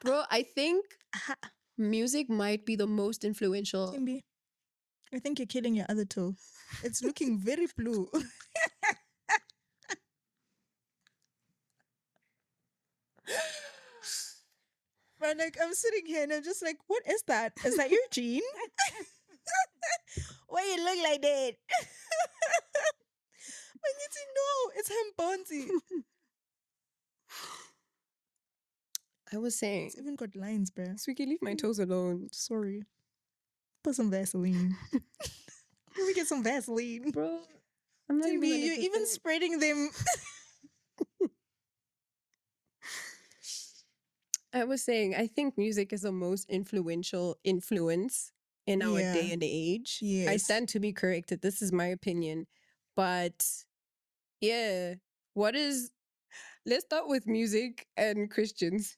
Speaker 2: Bro, I think music might be the most influential
Speaker 1: Timby. I think you're killing your other toe. It's looking very blue. But like I'm sitting here and I'm just like, what is that? Is that your gene? Why you look like that? No, it's him Bonzi.
Speaker 2: I was saying,
Speaker 1: It's even got lines, bruh.
Speaker 2: Swiki, leave my toes alone.
Speaker 1: Sorry. Put some Vaseline. Let me get some Vaseline.
Speaker 2: Bro, I'm not even
Speaker 1: You're even spreading them.
Speaker 2: I was saying, I think music is the most influential influence in our day and age.
Speaker 1: Yes.
Speaker 2: I stand to be corrected. This is my opinion. But yeah, let's start with music and Christians.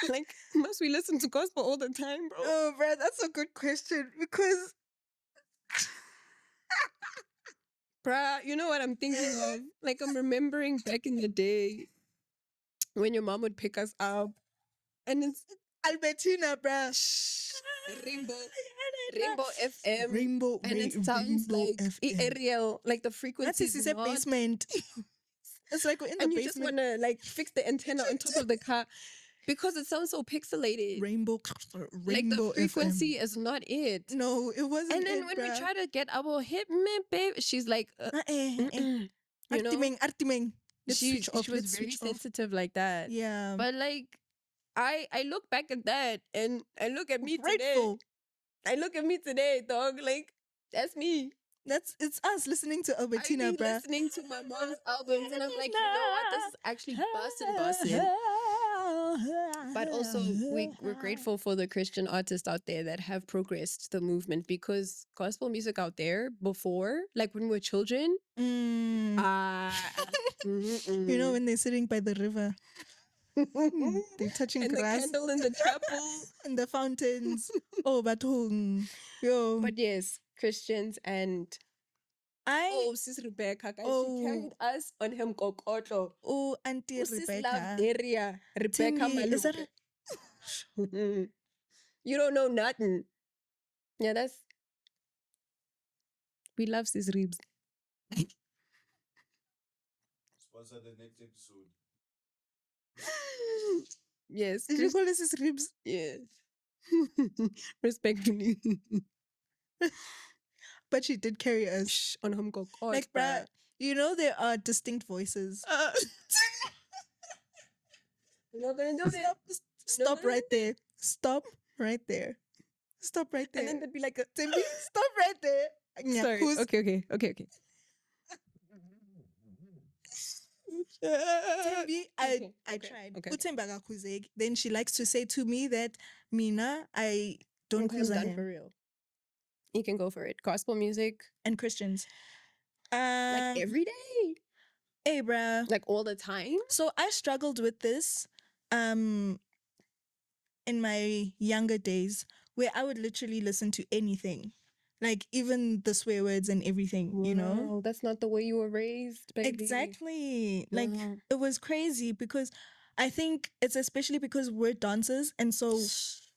Speaker 2: Like, must we listen to gospel all the time, bro?
Speaker 1: Oh, bro, that's a good question because...
Speaker 2: Bruh, you know what I'm thinking of? Like, I'm remembering back in the day when your mom would pick us up and it's
Speaker 1: Albertina, bruh.
Speaker 2: Rainbow FM.
Speaker 1: Rainbow,
Speaker 2: and it sounds
Speaker 1: Rainbow
Speaker 2: like
Speaker 1: FM.
Speaker 2: aerial, like the frequency
Speaker 1: That is a basement. It's like we're in the
Speaker 2: and you
Speaker 1: basement.
Speaker 2: just want to like fix the antenna on top of the car because it sounds so pixelated.
Speaker 1: Rainbow
Speaker 2: Like the frequency
Speaker 1: FM.
Speaker 2: is not it.
Speaker 1: No, it wasn't.
Speaker 2: And then when we try to get our hit me, babe, she's like, you know,
Speaker 1: Artimeng.
Speaker 2: she was very sensitive like that.
Speaker 1: Yeah.
Speaker 2: But like, I look back at that and I look at me
Speaker 1: Grateful.
Speaker 2: today. I look at me today, dog. Like, that's me.
Speaker 1: It's us listening to Albertina,
Speaker 2: I've been
Speaker 1: bruh.
Speaker 2: listening to my mom's albums and I'm like, you know what? This is actually bussin'. But also, we're grateful for the Christian artists out there that have progressed the movement because gospel music out there before, like when we were children,
Speaker 1: You know, when they're sitting by the river. They're touching
Speaker 2: and
Speaker 1: grass.
Speaker 2: the candle in the chapel.
Speaker 1: And the fountains. Oh, but yo.
Speaker 2: But yes, Christians and Sis Rebecca, guys, she carried us on him kokotlo.
Speaker 1: Oh, Auntie Rebecca.
Speaker 2: Loved area. Rebecca
Speaker 1: Timmy, is that
Speaker 2: You don't know nothing. Yeah, we love Sis Ribs.
Speaker 3: Sponsor the next episode.
Speaker 2: Yes.
Speaker 1: Did you call this Sis Ribs?
Speaker 2: Yes. Respectfully.
Speaker 1: But she did carry us
Speaker 2: on him kokotlo.
Speaker 1: Like, bruh, you know there are distinct voices. Stop right there. Stop right there. Stop right there.
Speaker 2: And then they'd be like,
Speaker 1: Timmy, stop right there. Yeah,
Speaker 2: sorry. Okay.
Speaker 1: Timmy, I tried. Okay. Then she likes to say to me that, Mina, I don't cruise
Speaker 2: done for real. You can go for it. Gospel music.
Speaker 1: And Christians.
Speaker 2: Like every day.
Speaker 1: Hey, bruh.
Speaker 2: Like all the time.
Speaker 1: So I struggled with this in my younger days where I would literally listen to anything. Like even the swear words and everything, you know?
Speaker 2: That's not the way you were raised, baby.
Speaker 1: Exactly. Like it was crazy because I think it's especially because we're dancers and so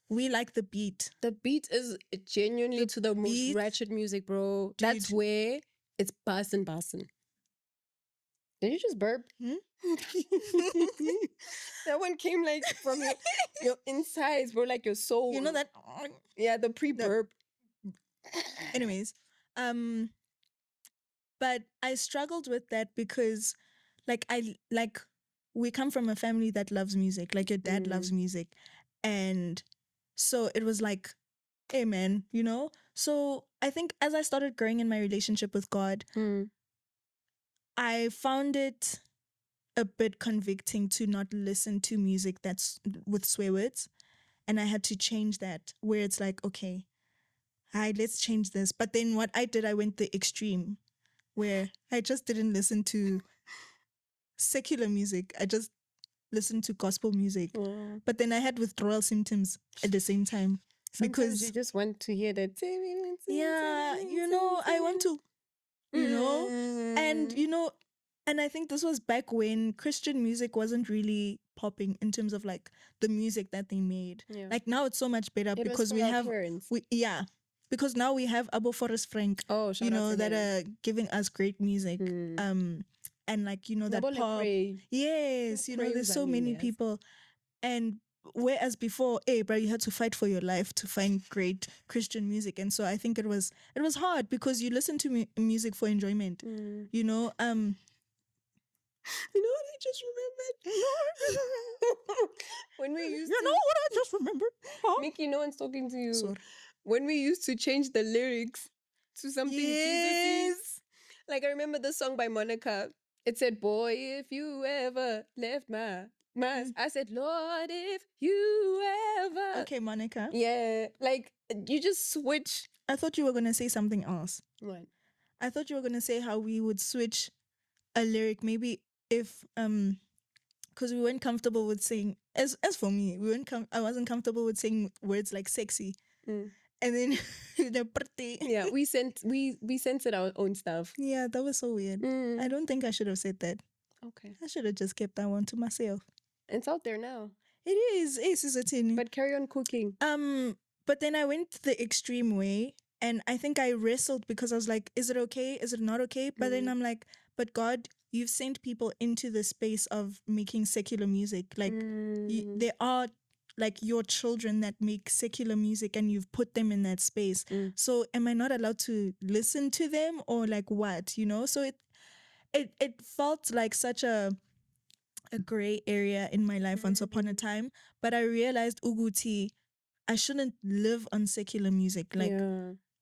Speaker 1: we like the beat.
Speaker 2: The beat is genuinely to the most ratchet music, bro. Dude. That's where it's bussin'. Did you just burp? That one came like from your insides, bro, like your soul.
Speaker 1: You know that?
Speaker 2: Yeah, the pre-burp.
Speaker 1: Anyways, but I struggled with that because we come from a family that loves music. Like your dad loves music. And so it was like, hey man, you know? So I think as I started growing in my relationship with God, I found it a bit convicting to not listen to music that's with swear words. And I had to change that where it's like, okay, hi, let's change this. But then what I did, I went the extreme where I just didn't listen to secular music. I just listened to gospel music. But then I had withdrawal symptoms at the same time.
Speaker 2: Sometimes because you just want to hear that.
Speaker 1: Yeah, you know, I want to, you know, and, you know, and I think this was back when Christian music wasn't really popping in terms of like the music that they made. Yeah. Like now it's so much better because we have, because now we have Abo Forrest Frank,
Speaker 2: Oh, shout out to
Speaker 1: that
Speaker 2: him.
Speaker 1: are giving us great music. And like, that
Speaker 2: Nabo le
Speaker 1: pop.
Speaker 2: Cray.
Speaker 1: Yes,
Speaker 2: Cray
Speaker 1: there's
Speaker 2: was
Speaker 1: so many
Speaker 2: yes.
Speaker 1: people. And whereas before, bro, you had to fight for your life to find great Christian music. And so I think it was hard because you listen to music for enjoyment. You know what I just remembered?
Speaker 2: When we used
Speaker 1: You know what I just remembered? Huh?
Speaker 2: Mickey, no one's talking to you.
Speaker 1: Sorry.
Speaker 2: When we used to change the lyrics to something
Speaker 1: Yes.
Speaker 2: Jesus-y. Like I remember the song by Monica. It said, "Boy, if you ever left my I said, "Lord, if you ever."
Speaker 1: Okay, Monica.
Speaker 2: Yeah, like you just switch.
Speaker 1: I thought you were gonna say something else.
Speaker 2: What?
Speaker 1: I thought you were gonna say how we would switch a lyric, maybe if because we weren't comfortable with saying, as for me, I wasn't comfortable with saying words like sexy. And then the pretty.
Speaker 2: Yeah, we censored our own stuff.
Speaker 1: Yeah, that was so weird. I don't think I should have said that.
Speaker 2: Okay.
Speaker 1: I should have just kept that one to myself.
Speaker 2: It's out there now.
Speaker 1: It is. Ace is a tin.
Speaker 2: But carry on cooking.
Speaker 1: But then I went the extreme way, and I think I wrestled because I was like, is it okay? Is it not okay? But then I'm like, but God, you've sent people into the space of making secular music. Like, there are like your children that make secular music, and you've put them in that space. So am I not allowed to listen to them, or like what? So it felt like such a gray area in my life once upon a time. But I realized, Uguti, I shouldn't live on secular music. Like,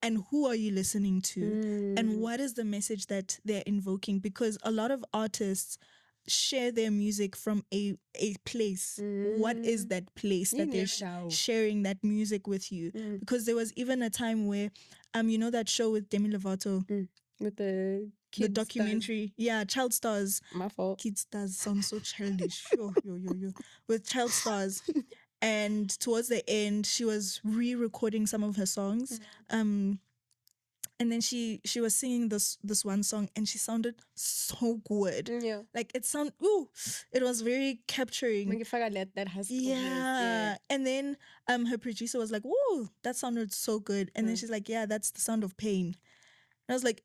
Speaker 1: and who are you listening to? And what is the message that they're invoking? Because a lot of artists share their music from a place. What is that place that they're sharing that music with you? Because there was even a time where, that show with Demi Lovato,
Speaker 2: with the
Speaker 1: documentary, Child Stars.
Speaker 2: My fault.
Speaker 1: Kid Stars sounds so childish. Yo. With Child Stars. And towards the end, she was re-recording some of her songs. And then she was singing this one song, and she sounded so good.
Speaker 2: Yeah.
Speaker 1: Like it was very capturing.
Speaker 2: When you forgot that husky.
Speaker 1: Yeah. And then her producer was like, "Ooh, that sounded so good." And then she's like, "Yeah, that's the sound of pain." And I was like,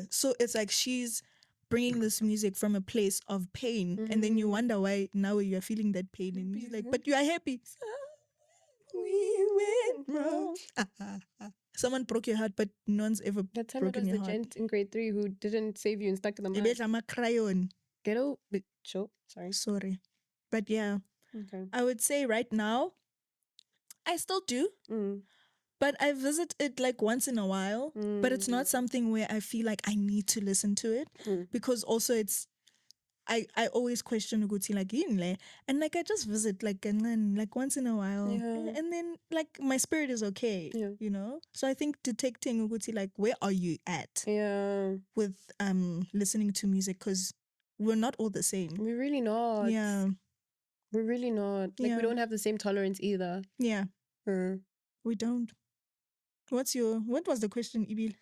Speaker 1: So it's like she's bringing this music from a place of pain, and then you wonder why now you are feeling that pain, and you're like, but you are happy. We went wrong. Someone broke your heart, but no one's ever broken your heart.
Speaker 2: The gent in grade 3 who didn't save you and stuck in the mud.
Speaker 1: I'm a crayon.
Speaker 2: Ghetto, sorry.
Speaker 1: But yeah,
Speaker 2: okay.
Speaker 1: I would say right now, I still do. But I visit it like once in a while, but it's not something where I feel like I need to listen to it, because also I always question Uguti like yinle, and like I just visit like and then like once in a while, and then like my spirit is okay, So I think detecting Uguti like where are you at, with listening to music, because we're not all the same.
Speaker 2: We're really not.
Speaker 1: Yeah,
Speaker 2: we're really not. Like we don't have the same tolerance either.
Speaker 1: Yeah, we don't. What was the question, Ibil?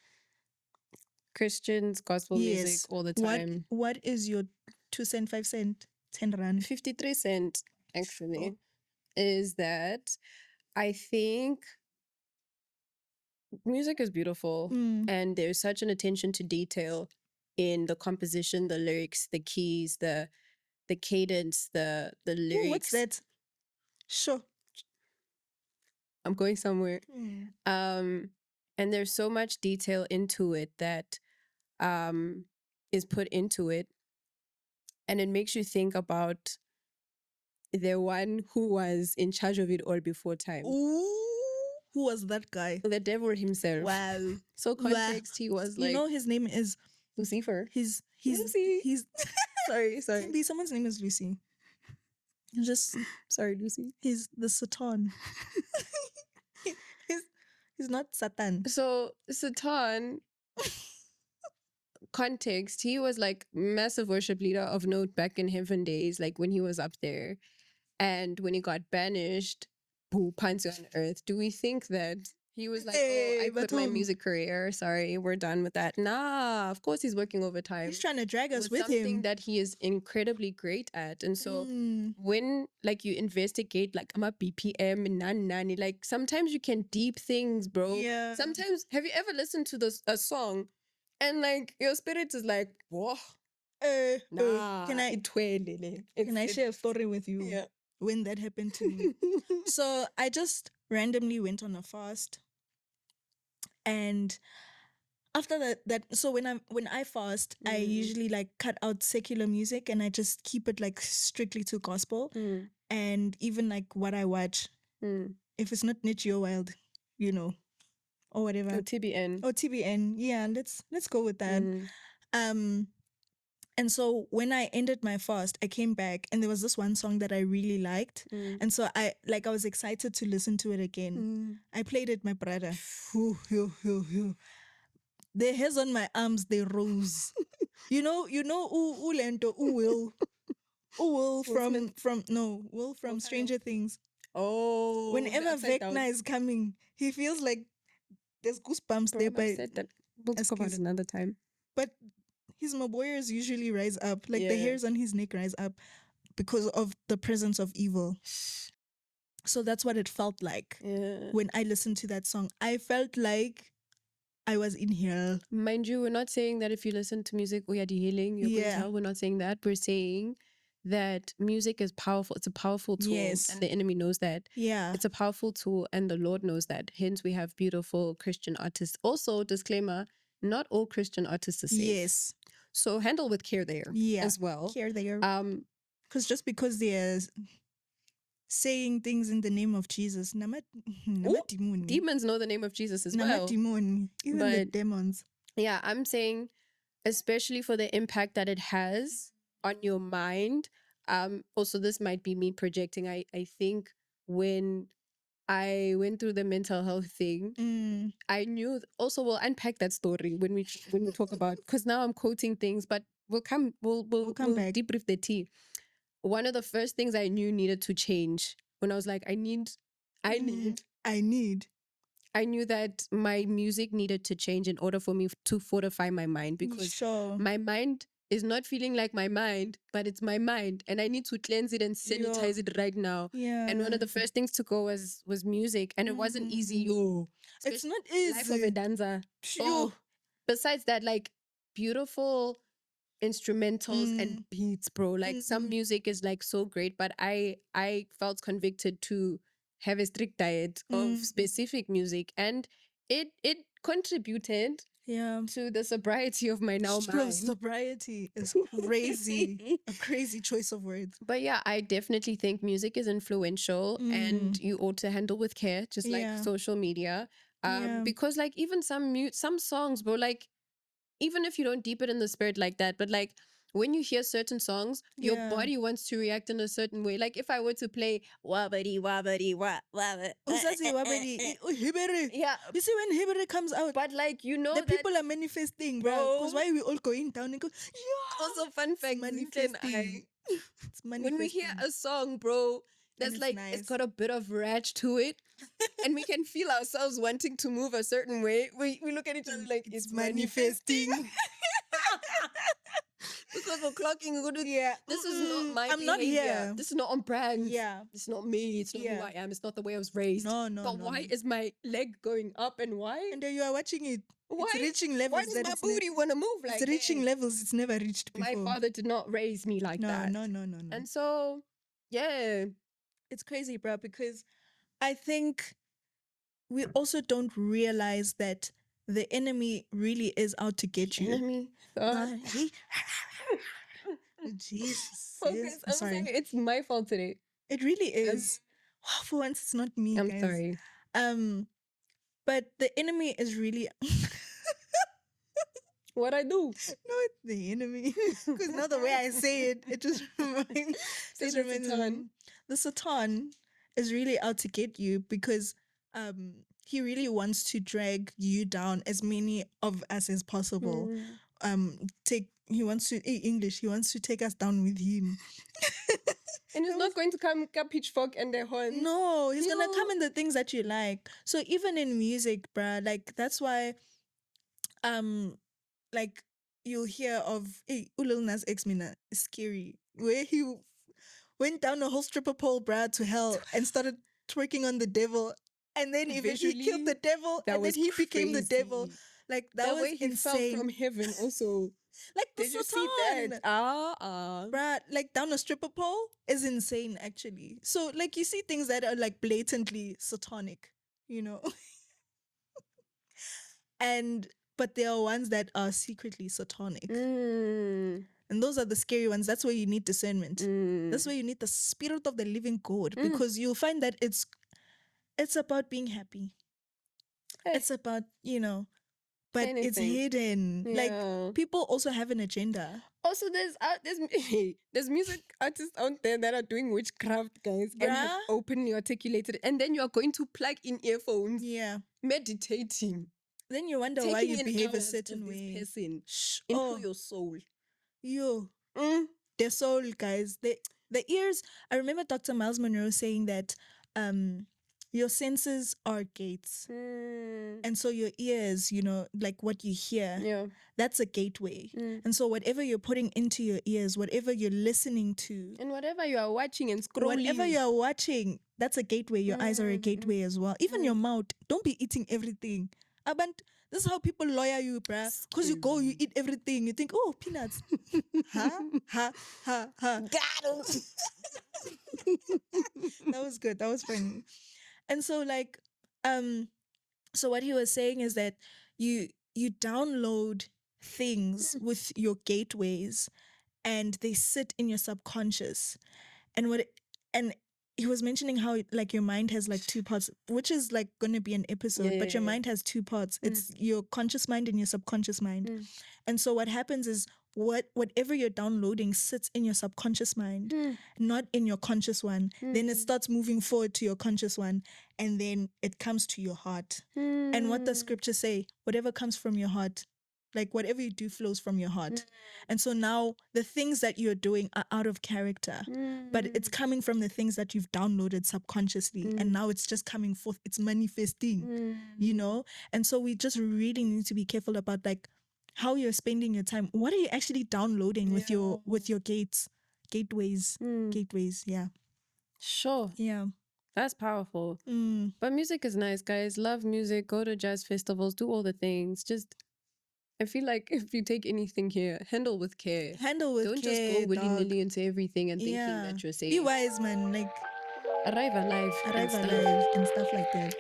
Speaker 2: Christians, gospel music all the time.
Speaker 1: What is your 2 cent, 5 cent, 10 rand?
Speaker 2: 53 cent, actually, is that I think music is beautiful, and there's such an attention to detail in the composition, the lyrics, the keys, the cadence, the lyrics.
Speaker 1: What's that? Sure.
Speaker 2: I'm going somewhere. And there's so much detail into it that is put into it. And it makes you think about the one who was in charge of it all before time.
Speaker 1: Ooh, who was that guy?
Speaker 2: The devil himself.
Speaker 1: Wow.
Speaker 2: So context, he was like...
Speaker 1: his name is...
Speaker 2: Lucifer.
Speaker 1: He's
Speaker 2: Lucy.
Speaker 1: He's...
Speaker 2: sorry.
Speaker 1: Someone's name is Lucy. Just...
Speaker 2: Sorry, Lucy.
Speaker 1: He's the Satan. He's not Satan.
Speaker 2: So, Satan... context, he was like massive worship leader of note back in heaven days, like when he was up there. And when he got banished, Pansu on earth, do we think that He was like, "Oh, I quit my
Speaker 1: Batum.
Speaker 2: music career. Sorry, we're done with that." Nah, of course he's working overtime.
Speaker 1: He's trying to drag us with
Speaker 2: something
Speaker 1: him.
Speaker 2: that he is incredibly great at. And so
Speaker 1: Mm.
Speaker 2: when like you investigate like I'm a BPM and nani, like sometimes you can deep things, bro.
Speaker 1: Yeah.
Speaker 2: Sometimes have you ever listened to a song and like your spirit is like, whoa, nah,
Speaker 1: Can I share a story with you?
Speaker 2: Yeah.
Speaker 1: When that happened to me. So I just randomly went on a fast, and after that, so when I fast, I usually like cut out secular music and I just keep it like strictly to gospel, and even like what I watch. If it's not Niche Wild, you know, or whatever.
Speaker 2: Or TBN.
Speaker 1: Or TBN. Yeah, let's go with that. And so when I ended my fast, I came back and there was this one song that I really liked. And so I was excited to listen to it again. I played it, my brother. The hairs on my arms, they rose. you know, Ulento, Will from Stranger Things.
Speaker 2: Oh,
Speaker 1: Whenever Vecna is coming, he feels like there's goosebumps there. But
Speaker 2: said that we'll talk about it another time.
Speaker 1: But his maboyas usually rise up, like the hairs on his neck rise up because of the presence of evil. So that's what it felt like when I listened to that song. I felt like I was in hell.
Speaker 2: Mind you, we're not saying that if you listen to music, we are healing. You're going to tell. We're not saying that. We're saying that music is powerful. It's a powerful tool.
Speaker 1: Yes.
Speaker 2: And the enemy knows that.
Speaker 1: Yeah.
Speaker 2: It's a powerful tool and the Lord knows that. Hence, we have beautiful Christian artists. Also, disclaimer, not all Christian artists are safe.
Speaker 1: Yes.
Speaker 2: So handle with care there as well.
Speaker 1: Care there. Because just because they're saying things in the name of Jesus,
Speaker 2: demons know the name of Jesus as well.
Speaker 1: Even the demons.
Speaker 2: Yeah, I'm saying, especially for the impact that it has on your mind. Also, this might be me projecting. I think when I went through the mental health thing, I knew. Also, we'll unpack that story when we talk about, because now I'm quoting things, but we'll come back, debrief the tea. One of the first things I knew needed to change when I was like, I knew that my music needed to change in order for me to fortify my mind, because my mind is not feeling like my mind, but it's my mind, and I need to cleanse it and sanitize it right now.
Speaker 1: Yeah.
Speaker 2: And one of the first things to go was music, and it wasn't easy.
Speaker 1: It's not easy.
Speaker 2: Life of a dancer. Besides that, like beautiful instrumentals and beats, bro. Like some music is like so great, but I felt convicted to have a strict diet of specific music, and it contributed to the sobriety of my now mind.
Speaker 1: Sobriety is crazy. A crazy choice of words.
Speaker 2: But yeah, I definitely think music is influential and you ought to handle with care, just like social media. Because like even some songs, bro, like even if you don't deep it in the spirit like that, but like when you hear certain songs, your body wants to react in a certain way. Like if I were to play wabadi wabadi wabadi,
Speaker 1: yeah. You see when Hibere comes out,
Speaker 2: but like you know
Speaker 1: the people are manifesting, bro. Because why are we all going down and go? Yeah.
Speaker 2: Also, fun fact,
Speaker 1: manifesting. It's manifesting.
Speaker 2: When we hear a song, bro, that's like nice. It's got a bit of rage to it, and we can feel ourselves wanting to move a certain way. We look at each other like it's manifesting. Because we're clocking, this is not my behavior.
Speaker 1: Not here.
Speaker 2: This is not on brand.
Speaker 1: Yeah.
Speaker 2: It's not me. It's not who I am. It's not the way I was raised.
Speaker 1: No.
Speaker 2: But why is my leg going up and why?
Speaker 1: And then you are watching it.
Speaker 2: Why?
Speaker 1: It's reaching levels.
Speaker 2: Why does my booty want to move like that?
Speaker 1: It's reaching levels it's never reached before.
Speaker 2: My father did not raise me like that.
Speaker 1: No.
Speaker 2: And so, yeah.
Speaker 1: It's crazy, bro, because I think we also don't realize that the enemy really is out to get you.
Speaker 2: Enemy?
Speaker 1: Jesus.
Speaker 2: I'm sorry. It's my fault today.
Speaker 1: It really is. For once, it's not me.
Speaker 2: I'm
Speaker 1: guys.
Speaker 2: sorry.
Speaker 1: But the enemy is really.
Speaker 2: What I do?
Speaker 1: No, it's the enemy. Because now the way I say it, it just reminds me. The Satan is really out to get you because he really wants to drag you down, as many of us as possible. He wants to take us down with him.
Speaker 2: And it's not not going to come a pitchfork and the horn.
Speaker 1: No, he's gonna come in the things that you like. So even in music, bruh, like that's why like you'll hear of Lil Nas X Mina is scary. Where he went down a whole stripper pole, bruh, to hell and started twerking on the devil. And then eventually he killed the devil, and then he became the devil. Like that was
Speaker 2: way he
Speaker 1: insane.
Speaker 2: fell from heaven also.
Speaker 1: Like the
Speaker 2: Did you
Speaker 1: Sultan.
Speaker 2: see that?
Speaker 1: Bruh, like down a stripper pole is insane actually. So like you see things that are like blatantly satanic, you know. But there are ones that are secretly satanic. And those are the scary ones. That's where you need discernment. That's where you need the spirit of the living God, because you'll find that it's about being happy. It's about, but it's hidden.
Speaker 2: Yeah.
Speaker 1: Like people also have an agenda.
Speaker 2: Also, there's music artists out there that are doing witchcraft, guys, and have openly articulated it. And then you are going to plug in earphones, meditating.
Speaker 1: Then you wonder why you behave a certain way.
Speaker 2: Person into your soul.
Speaker 1: Their soul, guys. The ears. I remember Dr. Miles Monroe saying that your senses are gates. And so your ears, like what you hear, that's a gateway. And so whatever you're putting into your ears, whatever you're listening to,
Speaker 2: and whatever you are watching and scrolling,
Speaker 1: whatever you are watching, that's a gateway. Your eyes are a gateway as well. Even your mouth. Don't be eating everything. This is how people lawyer you, bruh. Because you go, you eat everything. You think, oh, peanuts. Ha. Got him. That was good. That was funny. And so like, so what he was saying is that you download things with your gateways, and they sit in your subconscious. And he was mentioning how like your mind has like two parts, which is like going to be an episode, but your mind has two parts. It's your conscious mind and your subconscious mind. And so what happens is whatever you're downloading sits in your subconscious mind, not in your conscious one. Then it starts moving forward to your conscious one, and then it comes to your heart. And what does scripture say? Whatever comes from your heart, like whatever you do flows from your heart. And so now the things that you're doing are out of character, but it's coming from the things that you've downloaded subconsciously. And now it's just coming forth. It's manifesting, And so we just really need to be careful about like how you're spending your time. What are you actually downloading with your gateways? Gateways, yeah.
Speaker 2: Sure.
Speaker 1: Yeah.
Speaker 2: That's powerful. But music is nice, guys. Love music. Go to jazz festivals. Do all the things. Just, I feel like if you take anything here, handle with care. Don't just go willy-nilly into everything and thinking that you're safe.
Speaker 1: Be wise, man. Like,
Speaker 2: arrive alive
Speaker 1: and stuff like that.